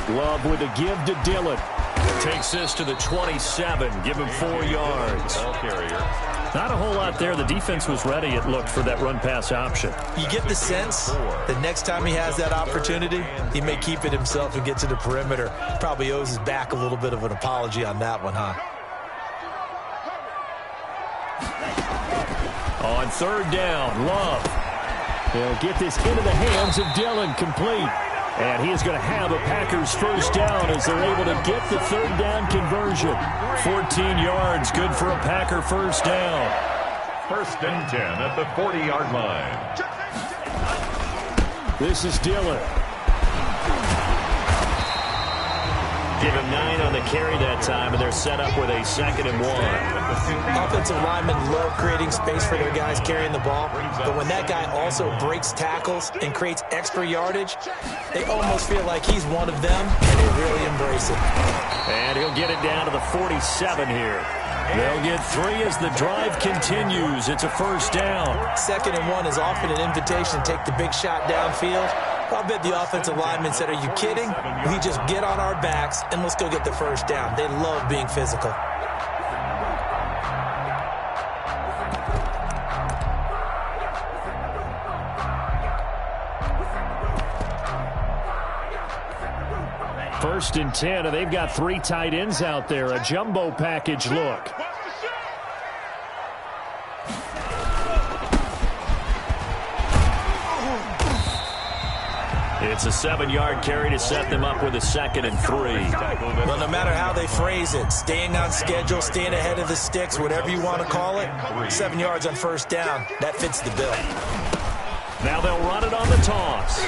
Love with a give to Dillon. Takes this to the 27. Give him 4 yards. Ball carrier. Not a whole lot there. The defense was ready, it looked, for that run-pass option. You get the sense that next time he has that opportunity, he may keep it himself and get to the perimeter. Probably owes his back a little bit of an apology on that one, huh? On 3rd down, Love. They'll get this into the hands of Dillon, complete. And he is going to have a Packers first down as they're able to get the 3rd down conversion. 14 yards, good for a Packer first down. 1st and 10 at the 40-yard line. This is Dillon. Give him 9 on the carry that time, and they're set up with a 2nd and 1. Offensive linemen love creating space for their guys carrying the ball, but when that guy also breaks tackles and creates extra yardage, they almost feel like he's one of them, and they really embrace it. And he'll get it down to the 47 here. They'll get 3 as the drive continues. It's a first down. 2nd and 1 is often an invitation to take the big shot downfield. I'll bet the offensive lineman said, are you kidding? We just get on our backs and let's go get the first down. They love being physical. First and 10, and they've got 3 tight ends out there. A jumbo package look. It's a 7-yard carry to set them up with a 2nd and 3. Well, no matter how they phrase it, staying on schedule, staying ahead of the sticks, whatever you want to call it, 7 yards on first down, that fits the bill. Now they'll run it on the toss.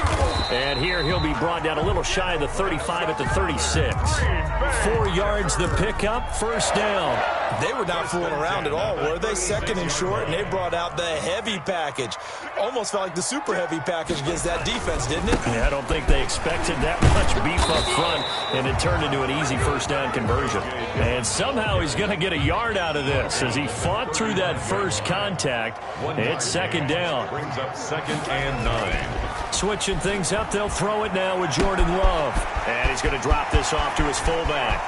And here he'll be brought down a little shy of the 35 at the 36. 4 yards the pickup, first down. They were not fooling around at all, were they? 2nd and short, and they brought out the heavy package. Almost felt like the super heavy package against that defense, didn't it? Yeah, I don't think they expected that much beef up front, and it turned into an easy first down conversion. And somehow he's going to get a yard out of this as he fought through that first contact. It's 2nd down. Brings up 2nd and 9. Switching things up, they'll throw it now with Jordan Love. And he's going to drop this off to his fullback.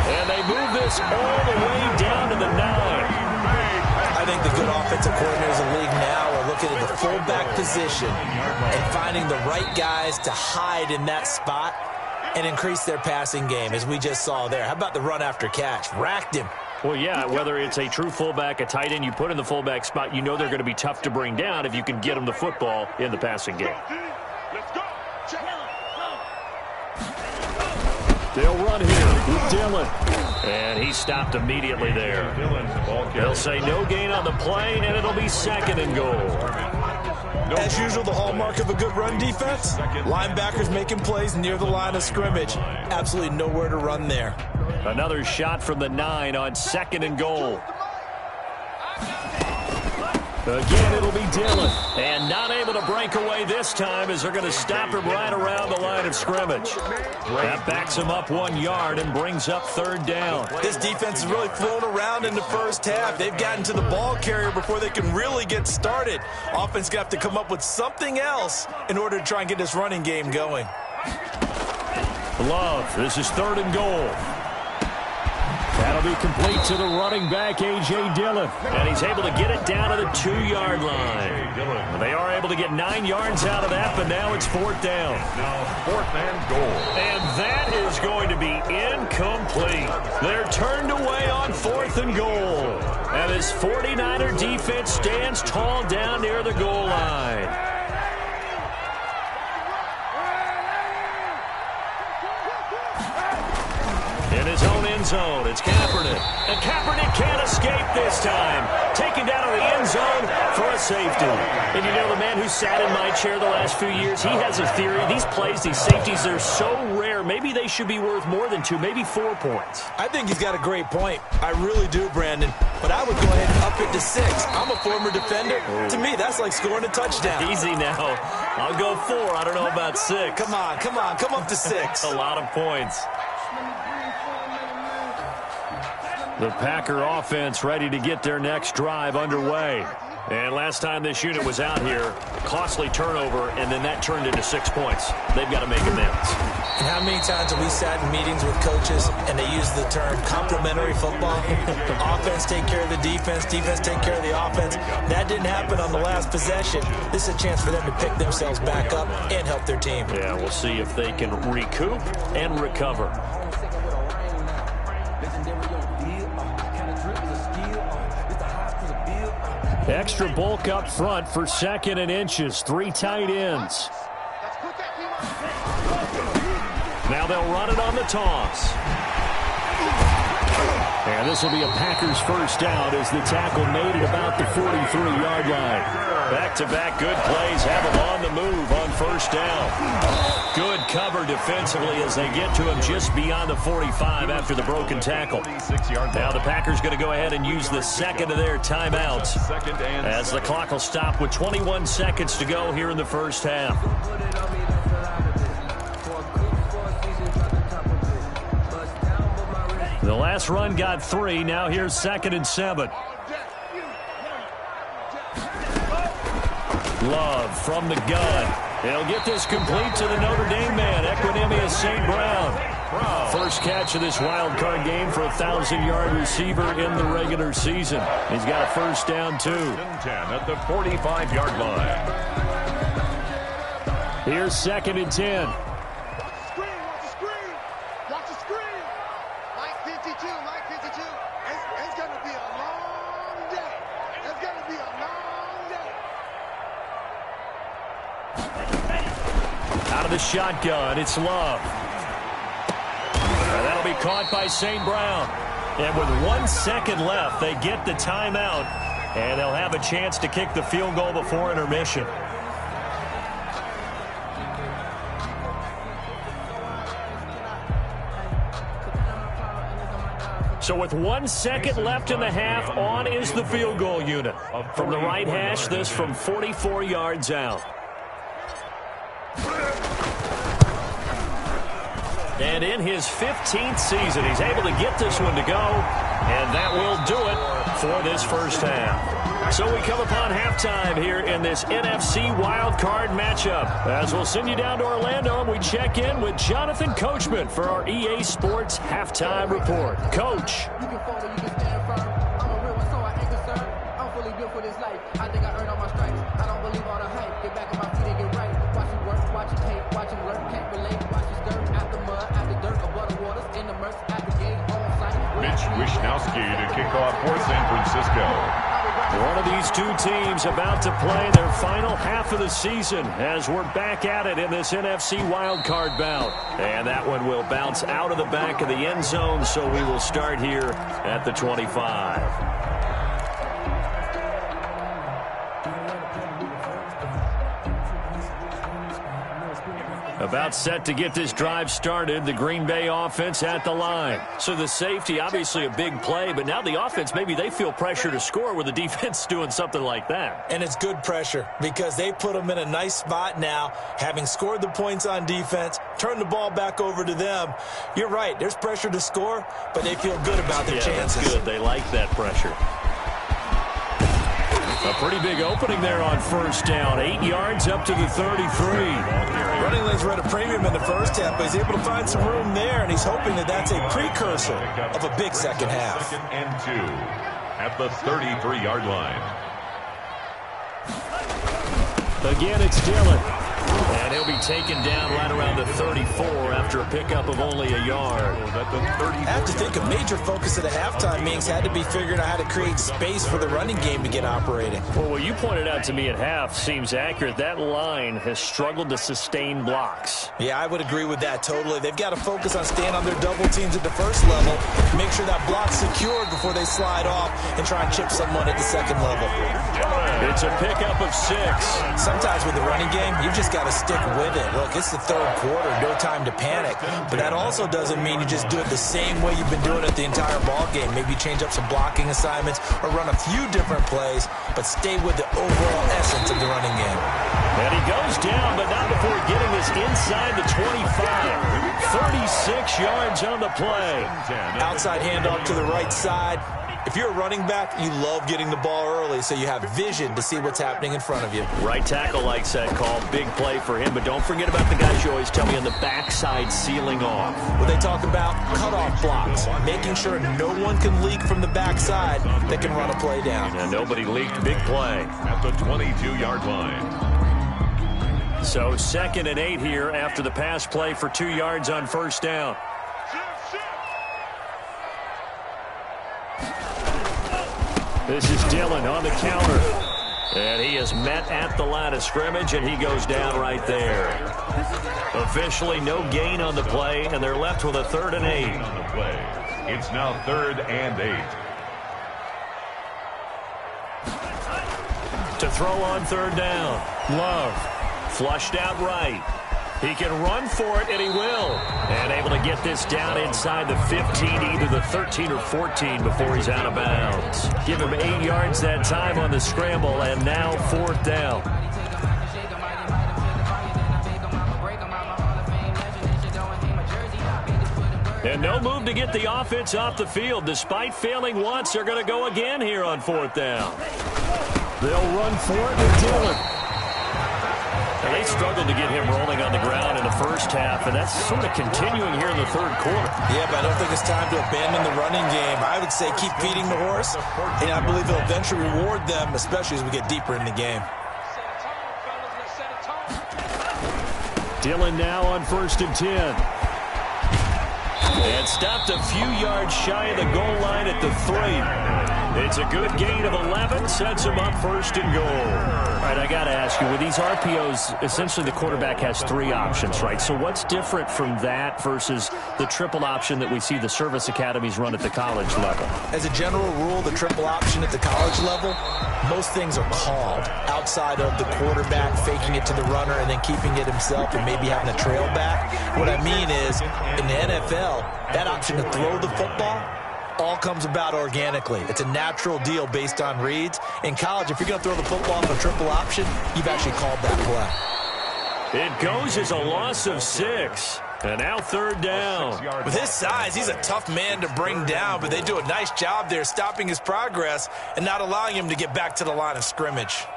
And they move this all the way down to the 9. I think the good offensive coordinators in the league now are looking at the fullback position and finding the right guys to hide in that spot and increase their passing game, as we just saw there. How about the run after catch? Racked him. Well, yeah, whether it's a true fullback, a tight end you put in the fullback spot, you know they're going to be tough to bring down if you can get them the football in the passing game. They'll run here with Dillon. And he stopped immediately there. They'll say no gain on the play, and it'll be 2nd and goal. As usual, the hallmark of a good run defense, linebackers making plays near the line of scrimmage. Absolutely nowhere to run there. Another shot from the 9 on 2nd and goal. Again, it'll be Dillon. And not able to break away this time as they're going to stop him right around the line of scrimmage. That backs him up 1 yard and brings up 3rd down. This defense has really flown around in the first half. They've gotten to the ball carrier before they can really get started. Offense got to come up with something else in order to try and get this running game going. Love, this is 3rd and goal. That'll be complete to the running back, A.J. Dillon. And he's able to get it down to the 2-yard line. They are able to get 9 yards out of that, but now it's 4th down. Now 4th and goal. And that is going to be incomplete. They're turned away on 4th and goal. And this 49er defense stands tall down near the goal line. In his own end zone, it's Kaepernick. And Kaepernick can't escape this time. Taken down to the end zone for a safety. And you know, the man who sat in my chair the last few years, he has a theory. These plays, these safeties, they're so rare. Maybe they should be worth more than 2, maybe 4 points. I think he's got a great point. I really do, Brandon. But I would go ahead and up it to 6. I'm a former defender. To me, that's like scoring a touchdown. Easy now. I'll go 4. I don't know about 6. Come on. Come up to 6. A lot of points. The Packer offense ready to get their next drive underway. And last time this unit was out here, costly turnover, and then that turned into 6 points. They've got to make amends. And how many times have we sat in meetings with coaches and they use the term complementary football? Offense take care of the defense, defense take care of the offense. That didn't happen on the last possession. This is a chance for them to pick themselves back up and help their team. Yeah, we'll see if they can recoup and recover. Extra bulk up front for 2nd and inches. 3 tight ends. Now they'll run it on the toss. And this will be a Packers first down as the tackle made at about the 43-yard line. Back-to-back good plays have them on the move on first down. Good cover defensively as they get to him just beyond the 45 after the broken tackle. Now the Packers going to go ahead and use the second of their timeouts as the clock will stop with 21 seconds to go here in the first half. The last run got 3. Now here's 2nd and 7. Love from the gun. They'll get this complete to the Notre Dame man, Equinemius St. Brown. First catch of this wild card game for a 1,000-yard receiver in the regular season. He's got a first down, too. 10 at the 45-yard line. Here's 2nd and 10. Out of the shotgun, it's Love. That'll be caught by St. Brown. And with 1 second left, they get the timeout, and they'll have a chance to kick the field goal before intermission. So with 1 second left in the half, on is the field goal unit. From the right hash, this from 44 yards out. And in his 15th season, he's able to get this one to go, and that will do it for this first half. So we come upon halftime here in this NFC wildcard matchup. As we'll send you down to Orlando, and we check in with Jonathan Coachman for our EA Sports Halftime Report. Coach. You can fall or you can stand firm. I'm a real one, so I ain't concerned. I'm fully built for this life. I think I earned all my stripes. I don't believe all the hype. Get back on my feet and get right. Watch it work, watch it hate, watch it learn. Can't relate, watch it skirt. Out the mud, out the dirt, above the waters, in the murks, at the gate, on site. Mitch Wishnowsky to kick off for San Francisco. One of these two teams about to play their final half of the season as we're back at it in this NFC wildcard bout. And that one will bounce out of the back of the end zone, so we will start here at the 25. About set to get this drive started, the Green Bay offense at the line. So the safety, obviously a big play, but now the offense, maybe they feel pressure to score with the defense doing something like that. And it's good pressure because they put them in a nice spot now, having scored the points on defense, turn the ball back over to them. You're right, there's pressure to score, but they feel good about their chances. That's good. They like that pressure. A pretty big opening there on first down. 8 yards up to the 33. Running lanes were at a premium in the first half, but he's able to find some room there, and he's hoping that that's a precursor of a big second half. 2nd and 2 at the 33-yard line. Again, it's Dillon. And he'll be taken down right around the 34 after a pickup of only a yard. I have to think a major focus of the halftime meetings had to be figuring out how to create space for the running game to get operating. Well, what you pointed out to me at half seems accurate. That line has struggled to sustain blocks. Yeah, I would agree with that totally. They've got to focus on staying on their double teams at the first level, make sure that block's secured before they slide off and try and chip someone at the second level. It's a pickup of 6. Sometimes with the running game, you've just got got to stick with it. Look, it's the third quarter, no time to panic. But that also doesn't mean you just do it the same way you've been doing it the entire ball game. Maybe change up some blocking assignments or run a few different plays, but stay with the overall essence of the running game. And he goes down, but not before getting this inside the 25. 36 yards on the play. Outside handoff to the right side. If you're a running back, you love getting the ball early so you have vision to see what's happening in front of you. Right tackle likes that call. Big play for him, but don't forget about the guys you always tell me on the backside sealing off. Well, they talk about cutoff blocks, making sure no one can leak from the backside that can run a play down. And nobody leaked. Big play. At the 22-yard line. So 2nd and 8 here after the pass play for 2 yards on first down. This is Dillon on the counter. And he is met at the line of scrimmage, and he goes down right there. Officially no gain on the play, and they're left with a 3rd and 8. On the play. It's now 3rd and 8. To throw on 3rd down. Love. Flushed out right. He can run for it, and he will. And able to get this down inside the 15, either the 13 or 14 before he's out of bounds. Give him 8 yards that time on the scramble, and now 4th down. And no move to get the offense off the field. Despite failing once, they're going to go again here on 4th down. They'll run for it with Dillon. And they struggled to get him rolling on the ground in the first half, and that's sort of continuing here in the 3rd quarter. Yeah, but I don't think it's time to abandon the running game. I would say keep feeding the horse, and I believe it'll eventually reward them, especially as we get deeper in the game. Dillon now on 1st and 10. And stopped a few yards shy of the goal line at the 3. It's a good gain of 11, sets him up 1st and goal. All right, I got to ask you, with these RPOs, essentially the quarterback has 3 options, right? So what's different from that versus the triple option that we see the service academies run at the college level? As a general rule, the triple option at the college level, most things are called outside of the quarterback faking it to the runner and then keeping it himself and maybe having a trail back. What I mean is, in the NFL, that option to throw the football all comes about organically. It's a natural deal based on reads. In college, if you're going to throw the football off a triple option, you've actually called that play. It goes as a loss of 6. And now 3rd down. With his size, he's a tough man to bring down, but they do a nice job there stopping his progress and not allowing him to get back to the line of scrimmage.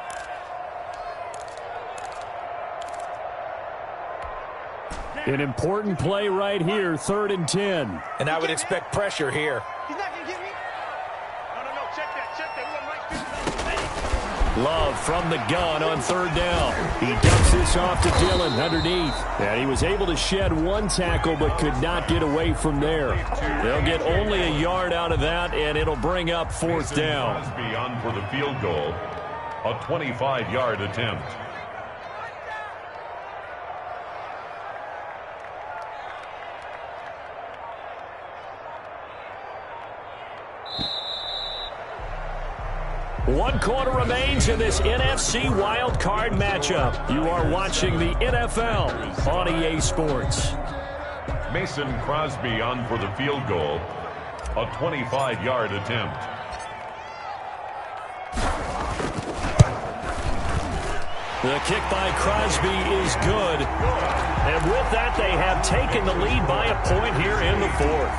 An important play right here, 3rd and 10. And I would expect pressure here. He's not going to get me. No, check that. Love from the gun on 3rd down. He dumps this off to Dillon underneath. And he was able to shed 1 tackle but could not get away from there. They'll get only a yard out of that, and it'll bring up 4th down. Crosby on for the field goal. A 25-yard attempt. One quarter remains in this NFC Wild Card matchup. You are watching the NFL on EA Sports. Mason Crosby on for the field goal. A 25-yard attempt. The kick by Crosby is good. And with that, they have taken the lead by a point here in the 4th.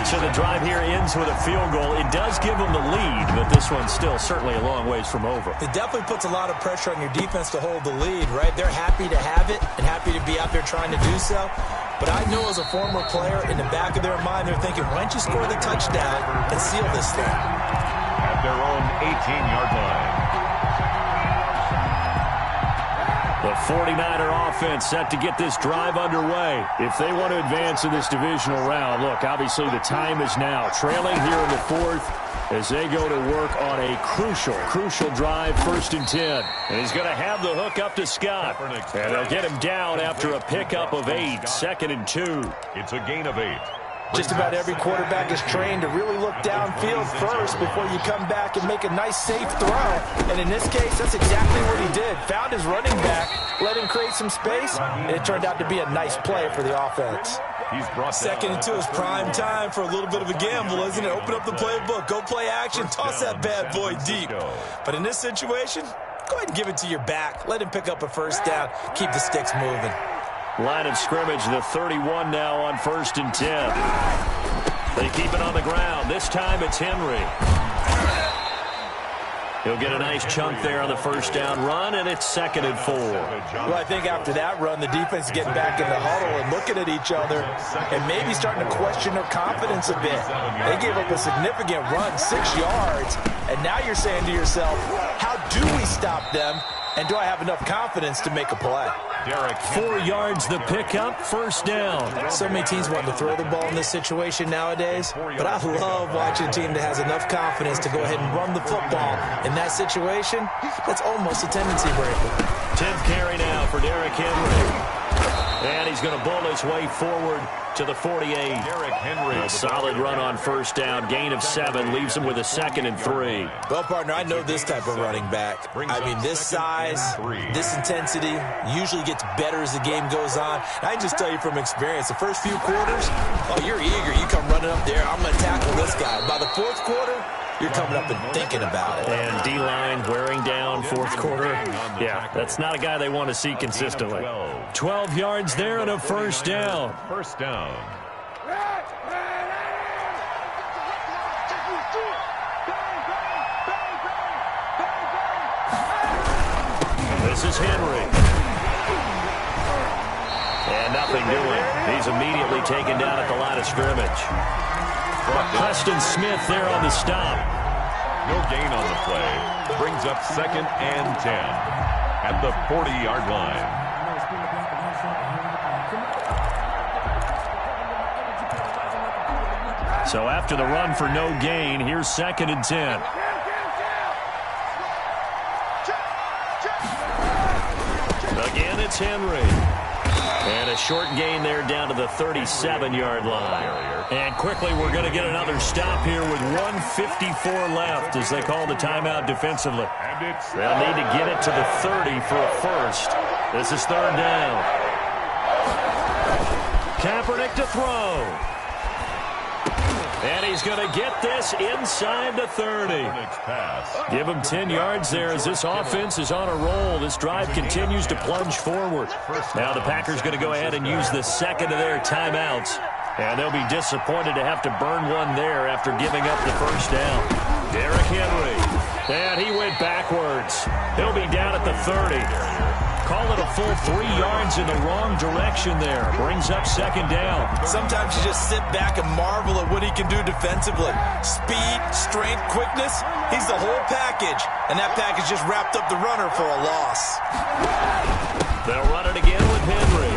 So the drive here ends with a field goal. It does give them the lead, but this one's still certainly a long ways from over. It definitely puts a lot of pressure on your defense to hold the lead, right? They're happy to have it and happy to be out there trying to do so. But I know as a former player, in the back of their mind, they're thinking, why don't you score the touchdown and seal this thing? At their own 18-yard line. The 49er offense set to get this drive underway. If they want to advance in this divisional round, look, obviously the time is now. Trailing here in the 4th as they go to work on a crucial drive, 1st and 10. And he's going to have the hook up to Scott. And they'll get him down after a pickup of 8, 2nd and 2. It's a gain of 8. Just about every quarterback is trained to really look downfield first before you come back and make a nice, safe throw. And in this case, that's exactly what he did. Found his running back, let him create some space, and it turned out to be a nice play for the offense. He's brought second into his prime time for a little bit of a gamble, isn't it? Open up the playbook, go play action, toss that bad boy deep. But in this situation, go ahead and give it to your back. Let him pick up a first down. Keep the sticks moving. Line of scrimmage, the 31 now on 1st and 10. They keep it on the ground. This time it's Henry. He'll get a nice chunk there on the first down run, and it's 2nd and 4. Well, I think after that run, the defense is getting back in the huddle and looking at each other and maybe starting to question their confidence a bit. They gave up a significant run, 6 yards, and now you're saying to yourself, how do we stop them, and do I have enough confidence to make a play? 4 yards the pickup, first down. So many teams want to throw the ball in this situation nowadays, but I love watching a team that has enough confidence to go ahead and run the football. In that situation, that's almost a tendency breaker. 10th carry now for Derrick Henry. And he's going to bull his way forward to the 48. Derrick Henry. A solid run on first down. Gain of 7 leaves him with a 2nd and 3. Well, partner, I know this type of running back. I mean, this size, this intensity usually gets better as the game goes on. I can just tell you from experience, the first few quarters, oh, you're eager. You come running up there, I'm going to tackle this guy. By the 4th quarter, you're coming up and thinking about it. And D-line wearing down 4th quarter. Yeah, that's not a guy they want to see consistently. 12 yards there and a first down. First down. This is Henry. And nothing doing. He's immediately taken down at the line of scrimmage. Preston Smith there on the stop. No gain on the play. Brings up 2nd and 10 at the 40-yard line. So after the run for no gain, here's 2nd and 10. Again, it's Henry. And a short gain there down to the 37-yard line. And quickly, we're going to get another stop here with 1:54 left as they call the timeout defensively. They'll need to get it to the 30 for a first. This is 3rd down. Kaepernick to throw. And he's going to get this inside the 30. Give him 10 yards there as this offense is on a roll. This drive continues to plunge forward. Now the Packers going to go ahead and use the 2nd of their timeouts. And they'll be disappointed to have to burn one there after giving up the first down. Derrick Henry. And he went backwards. He'll be down at the 30. Call it a full 3 yards in the wrong direction there. Brings up 2nd down. Sometimes you just sit back and marvel at what he can do defensively. Speed, strength, quickness. He's the whole package. And that package just wrapped up the runner for a loss. They'll run it again with Henry.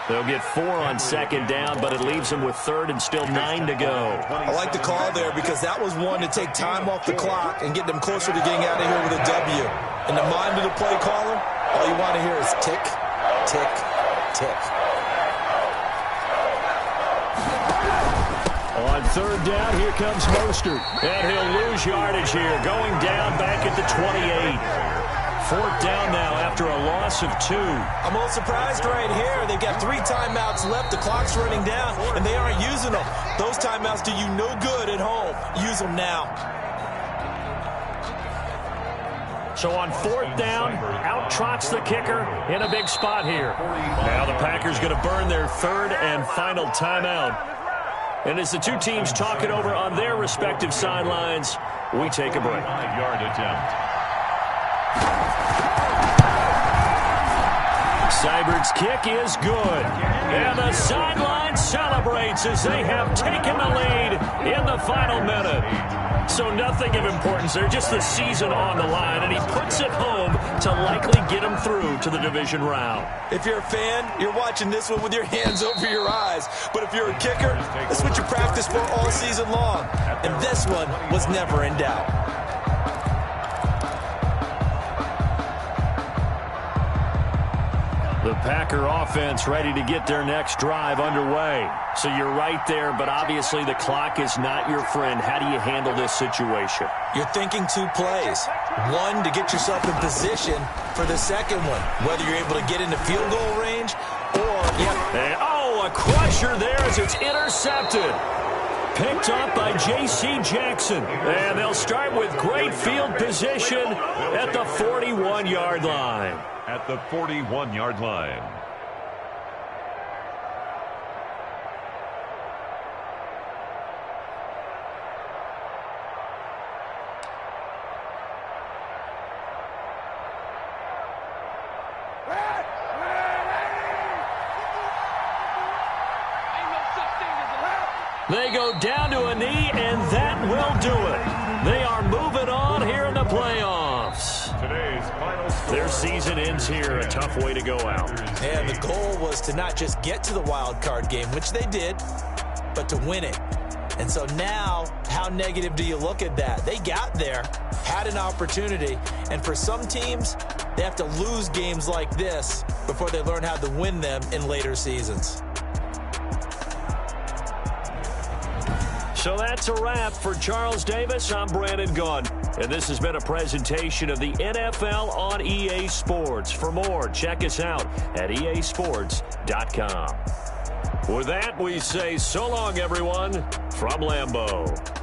They'll get 4 on 2nd down, but it leaves them with 3rd and still 9 to go. I like the call there because that was one to take time off the clock and get them closer to getting out of here with a W. In the mind of the play caller, all you want to hear is tick, tick, tick. On 3rd down, here comes Mostert. And he'll lose yardage here, going down back at the 28. 4th down now after a loss of 2. I'm a little surprised right here. They've got 3 timeouts left. The clock's running down, and they aren't using them. Those timeouts do you no good at home. Use them now. So on 4th down, out trots the kicker in a big spot here. Now the Packers going to burn their 3rd and final timeout. And as the two teams talk it over on their respective sidelines, we take a break. 5-yard attempt. Seibert's kick is good. And the sideline celebrates as they have taken the lead in the final minute. So nothing of importance there, just the season on the line, and he puts it home to likely get him through to the division round. If you're a fan, you're watching this one with your hands over your eyes. But if you're a kicker, that's what you practice for all season long. And this one was never in doubt. The Packer offense ready to get their next drive underway. So you're right there, but obviously the clock is not your friend. How do you handle this situation? You're thinking 2 plays. One, to get yourself in position for the second one, whether you're able to get into field goal range or... a crusher there as it's intercepted. Picked up by J.C. Jackson. And they'll start with great field position at the 41-yard line. At the 41-yard line. They go down to a knee, and that will do it. They are moving on here in the playoffs. Today's final score. Their season ends here, a tough way to go out. And the goal was to not just get to the wild card game, which they did, but to win it. And so now, how negative do you look at that? They got there, had an opportunity, and for some teams, they have to lose games like this before they learn how to win them in later seasons. So that's a wrap for Charles Davis. I'm Brandon Gunn. And this has been a presentation of the NFL on EA Sports. For more, check us out at easports.com. With that, we say so long, everyone, from Lambeau.